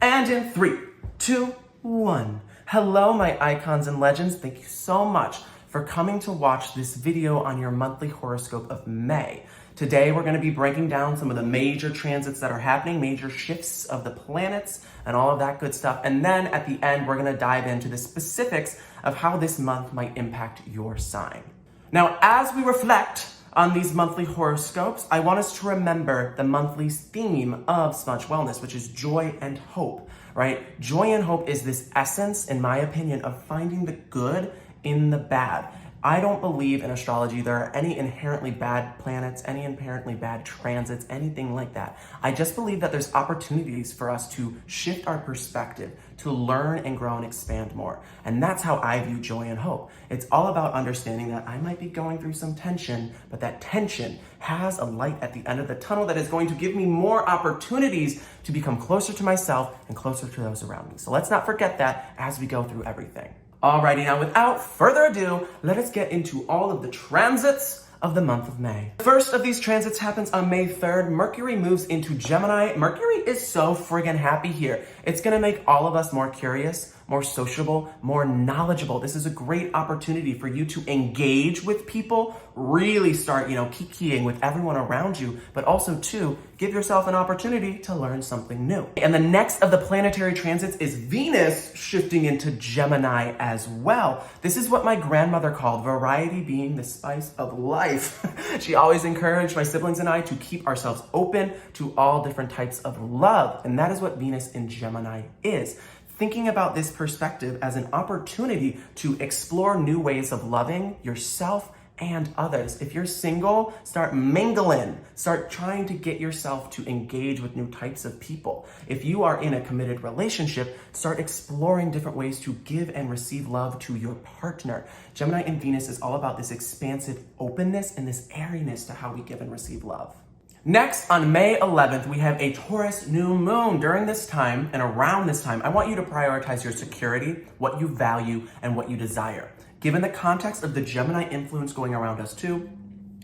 And in 3, 2, 1. Hello, my icons and legends. Thank you so much for coming to watch this video on your monthly horoscope of May. Today, we're going to be breaking down some of the major transits that are happening, major shifts of the planets, and all of that good stuff. And then at the end, we're going to dive into the specifics of how this month might impact your sign. Now, as we reflect on these monthly horoscopes, I want us to remember the monthly theme of Smudge Wellness, which is joy and hope, right? Joy and hope is this essence, in my opinion, of finding the good in the bad. I don't believe in astrology there are any inherently bad planets, any inherently bad transits, anything like that. I just believe that there's opportunities for us to shift our perspective, to learn and grow and expand more. And that's how I view joy and hope. It's all about understanding that I might be going through some tension, but that tension has a light at the end of the tunnel that is going to give me more opportunities to become closer to myself and closer to those around me. So let's not forget that as we go through everything. Alrighty, now without further ado, let us get into all of the transits of the month of May. The first of these transits happens on May 3rd. Mercury moves into Gemini. Mercury is so friggin' happy here. It's gonna make all of us more curious, more sociable, more knowledgeable. This is a great opportunity for you to engage with people, really start, kikiing with everyone around you, but also to give yourself an opportunity to learn something new. And the next of the planetary transits is Venus shifting into Gemini as well. This is what my grandmother called variety being the spice of life. She always encouraged my siblings and I to keep ourselves open to all different types of love. And that is what Venus in Gemini is. Thinking about this perspective as an opportunity to explore new ways of loving yourself and others. If you're single, start mingling. Start trying to get yourself to engage with new types of people. If you are in a committed relationship, start exploring different ways to give and receive love to your partner. Gemini and Venus is all about this expansive openness and this airiness to how we give and receive love. Next, on May 11th, we have a Taurus new moon. During this time and around this time, I want you to prioritize your security, what you value, and what you desire. Given the context of the Gemini influence going around us too,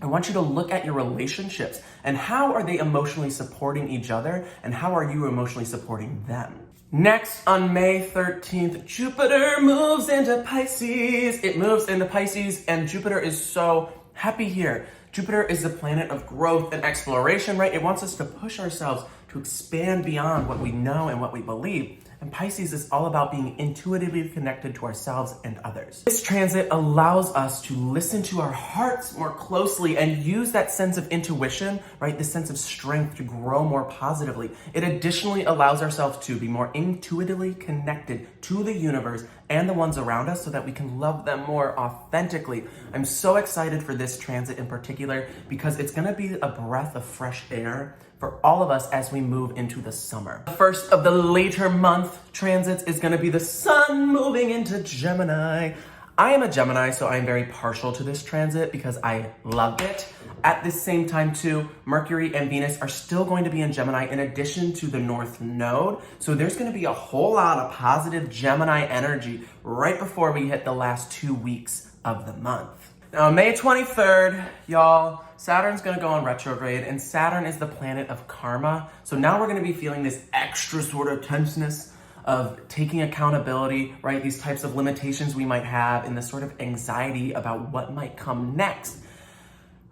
I want you to look at your relationships and how are they emotionally supporting each other and how are you emotionally supporting them. Next, on May 13th, Jupiter moves into Pisces. It moves into Pisces and Jupiter is so happy here. Jupiter is the planet of growth and exploration, right? It wants us to push ourselves to expand beyond what we know and what we believe. And Pisces is all about being intuitively connected to ourselves and others. This transit allows us to listen to our hearts more closely and use that sense of intuition, right? This sense of strength to grow more positively. It additionally allows ourselves to be more intuitively connected to the universe and the ones around us so that we can love them more authentically. I'm so excited for this transit in particular because it's gonna be a breath of fresh air for all of us as we move into the summer. The first of the later month transits is gonna be the sun moving into Gemini. I am a Gemini, so I'm very partial to this transit because I loved it. At the same time too, Mercury and Venus are still going to be in Gemini in addition to the North Node. So there's gonna be a whole lot of positive Gemini energy right before we hit the last 2 weeks of the month. Now, on May 23rd, y'all, Saturn's gonna go on retrograde, and Saturn is the planet of karma. So now we're gonna be feeling this extra sort of tenseness of taking accountability, right? These types of limitations we might have and this sort of anxiety about what might come next.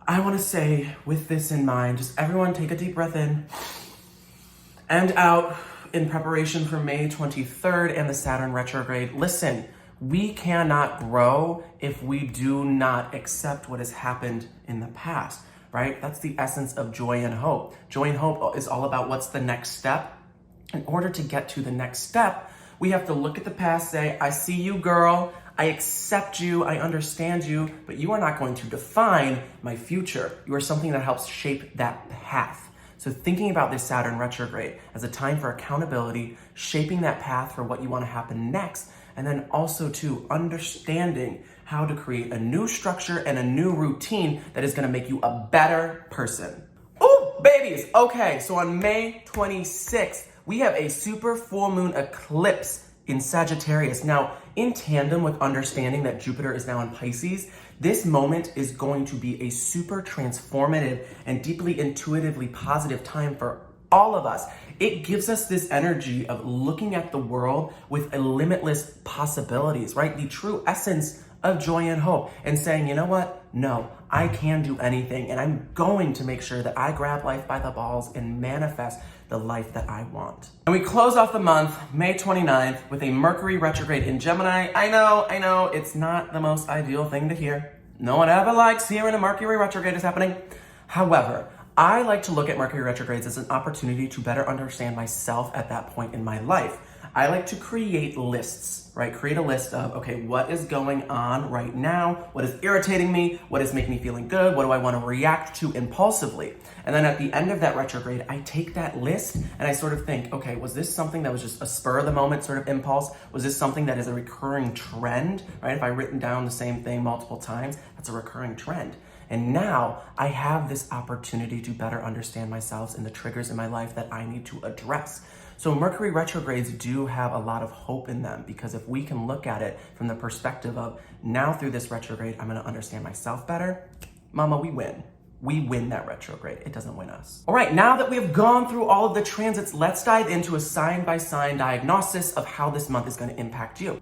I wanna say, with this in mind, just everyone take a deep breath in and out in preparation for May 23rd and the Saturn retrograde. Listen, we cannot grow if we do not accept what has happened in the past, right? That's the essence of joy and hope. Joy and hope is all about what's the next step. In order to get to the next step, we have to look at the past, say, I see you, girl. I accept you, I understand you, but you are not going to define my future. You are something that helps shape that path. So thinking about this Saturn retrograde as a time for accountability, shaping that path for what you want to happen next, and then also to understanding how to create a new structure and a new routine that is gonna make you a better person. Oh, babies, okay, so on May 26th, we have a super full moon eclipse in Sagittarius. Now, in tandem with understanding that Jupiter is now in Pisces, this moment is going to be a super transformative and deeply intuitively positive time for all of us. It gives us this energy of looking at the world with a limitless possibilities, right? The true essence of joy and hope, and saying, you know what? No, I can do anything, and I'm going to make sure that I grab life by the balls and manifest the life that I want. And we close off the month, May 29th, with a Mercury retrograde in Gemini. I know, it's not the most ideal thing to hear. No one ever likes hearing a Mercury retrograde is happening. However, I like to look at Mercury retrogrades as an opportunity to better understand myself at that point in my life. I like to create lists, right? Create a list of, okay, what is going on right now? What is irritating me? What is making me feeling good? What do I want to react to impulsively? And then at the end of that retrograde, I take that list and I sort of think, okay, was this something that was just a spur of the moment sort of impulse? Was this something that is a recurring trend, right? If I've written down the same thing multiple times, that's a recurring trend. And now I have this opportunity to better understand myself and the triggers in my life that I need to address. So Mercury retrogrades do have a lot of hope in them, because if we can look at it from the perspective of, now through this retrograde, I'm gonna understand myself better, mama, we win. We win that retrograde. It doesn't win us. All right, now that we have gone through all of the transits, let's dive into a sign-by-sign diagnosis of how this month is gonna impact you.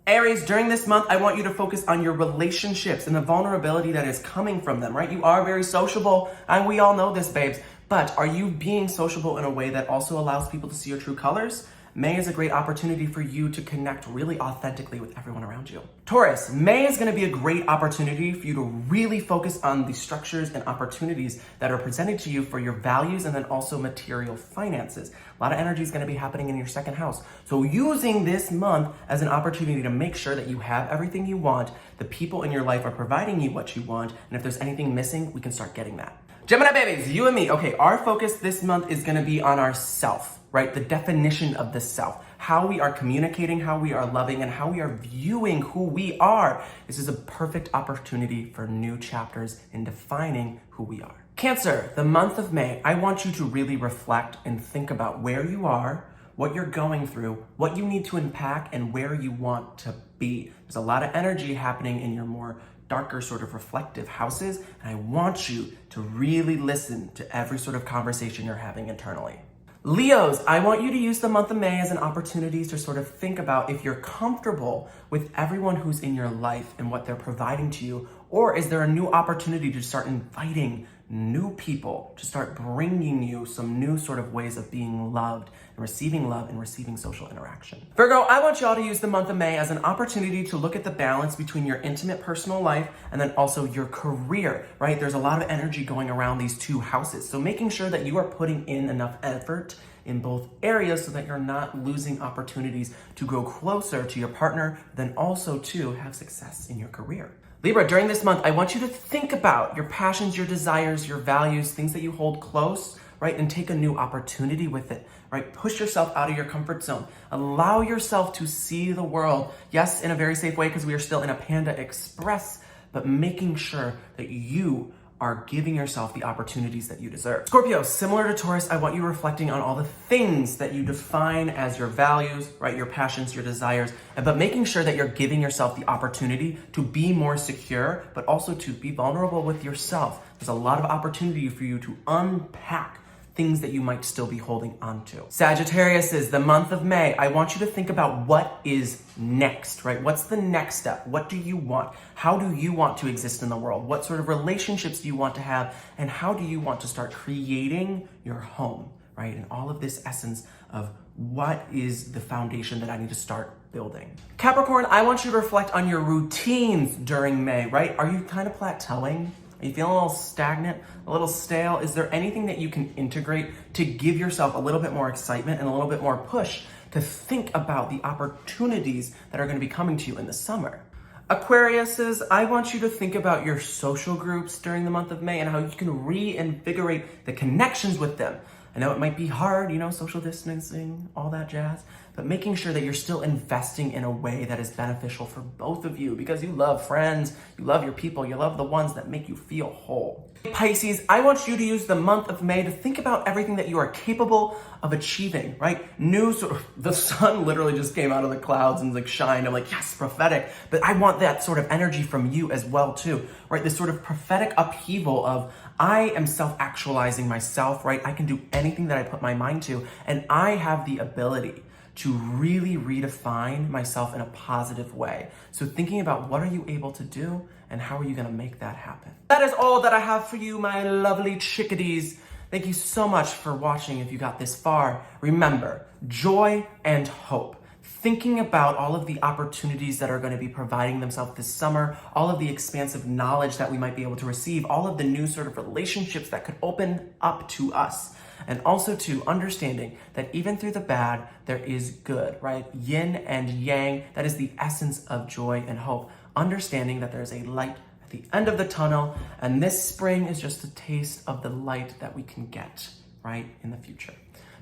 Aries, during this month, I want you to focus on your relationships and the vulnerability that is coming from them, right? You are very sociable, and we all know this, babes, but are you being sociable in a way that also allows people to see your true colors? May is a great opportunity for you to connect really authentically with everyone around you. Taurus, May is gonna be a great opportunity for you to really focus on the structures and opportunities that are presented to you for your values and then also material finances. A lot of energy is gonna be happening in your second house. So using this month as an opportunity to make sure that you have everything you want, the people in your life are providing you what you want, and if there's anything missing, we can start getting that. Gemini babies, you and me. Okay, our focus this month is gonna be on ourself, right? The definition of the self, how we are communicating, how we are loving, and how we are viewing who we are. This is a perfect opportunity for new chapters in defining who we are. Cancer, the month of May, I want you to really reflect and think about where you are, what you're going through, what you need to unpack, and where you want to be. There's a lot of energy happening in your more darker sort of reflective houses, and I want you to really listen to every sort of conversation you're having internally. Leos, I want you to use the month of May as an opportunity to sort of think about if you're comfortable with everyone who's in your life and what they're providing to you, or is there a new opportunity to start inviting new people, to start bringing you some new sort of ways of being loved and receiving social interaction. Virgo, I want y'all to use the month of May as an opportunity to look at the balance between your intimate personal life and then also your career, right? There's a lot of energy going around these two houses. So making sure that you are putting in enough effort in both areas so that you're not losing opportunities to grow closer to your partner, then also to have success in your career. Libra, during this month, I want you to think about your passions, your desires, your values, things that you hold close, right? And take a new opportunity with it, right? Push yourself out of your comfort zone. Allow yourself to see the world, yes, in a very safe way because we are still in a Panda Express, but making sure that you are giving yourself the opportunities that you deserve. Scorpio, similar to Taurus, I want you reflecting on all the things that you define as your values, right? Your passions, your desires, but making sure that you're giving yourself the opportunity to be more secure, but also to be vulnerable with yourself. There's a lot of opportunity for you to unpack things that you might still be holding on to. Sagittarius is the month of May. I want you to think about what is next, right? What's the next step? What do you want? How do you want to exist in the world? What sort of relationships do you want to have? And how do you want to start creating your home, right? And all of this essence of what is the foundation that I need to start building. Capricorn, I want you to reflect on your routines during May, right? Are you kind of plateauing? Are you feeling a little stagnant, a little stale? Is there anything that you can integrate to give yourself a little bit more excitement and a little bit more push to think about the opportunities that are going to be coming to you in the summer? Aquariuses, I want you to think about your social groups during the month of May and how you can reinvigorate the connections with them. I know it might be hard, social distancing, all that jazz, but making sure that you're still investing in a way that is beneficial for both of you because you love friends, you love your people, you love the ones that make you feel whole. Pisces, I want you to use the month of May to think about everything that you are capable of achieving, right? The sun literally just came out of the clouds and like shined. I'm like, yes, prophetic. But I want that sort of energy from you as well too, right? This sort of prophetic upheaval of I am self-actualizing myself, right? I can do anything that I put my mind to, and I have the ability to really redefine myself in a positive way. So thinking about what are you able to do and how are you gonna make that happen? That is all that I have for you, my lovely chickadees. Thank you so much for watching if you got this far. Remember, joy and hope. Thinking about all of the opportunities that are going to be providing themselves this summer, all of the expansive knowledge that we might be able to receive, all of the new sort of relationships that could open up to us. And also to understanding that even through the bad, there is good, right? Yin and yang, that is the essence of joy and hope. Understanding that there's a light at the end of the tunnel, and this spring is just a taste of the light that we can get, right, in the future.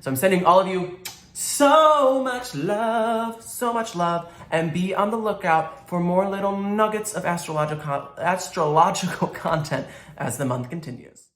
So I'm sending all of you so much love, and be on the lookout for more little nuggets of astrological content as the month continues.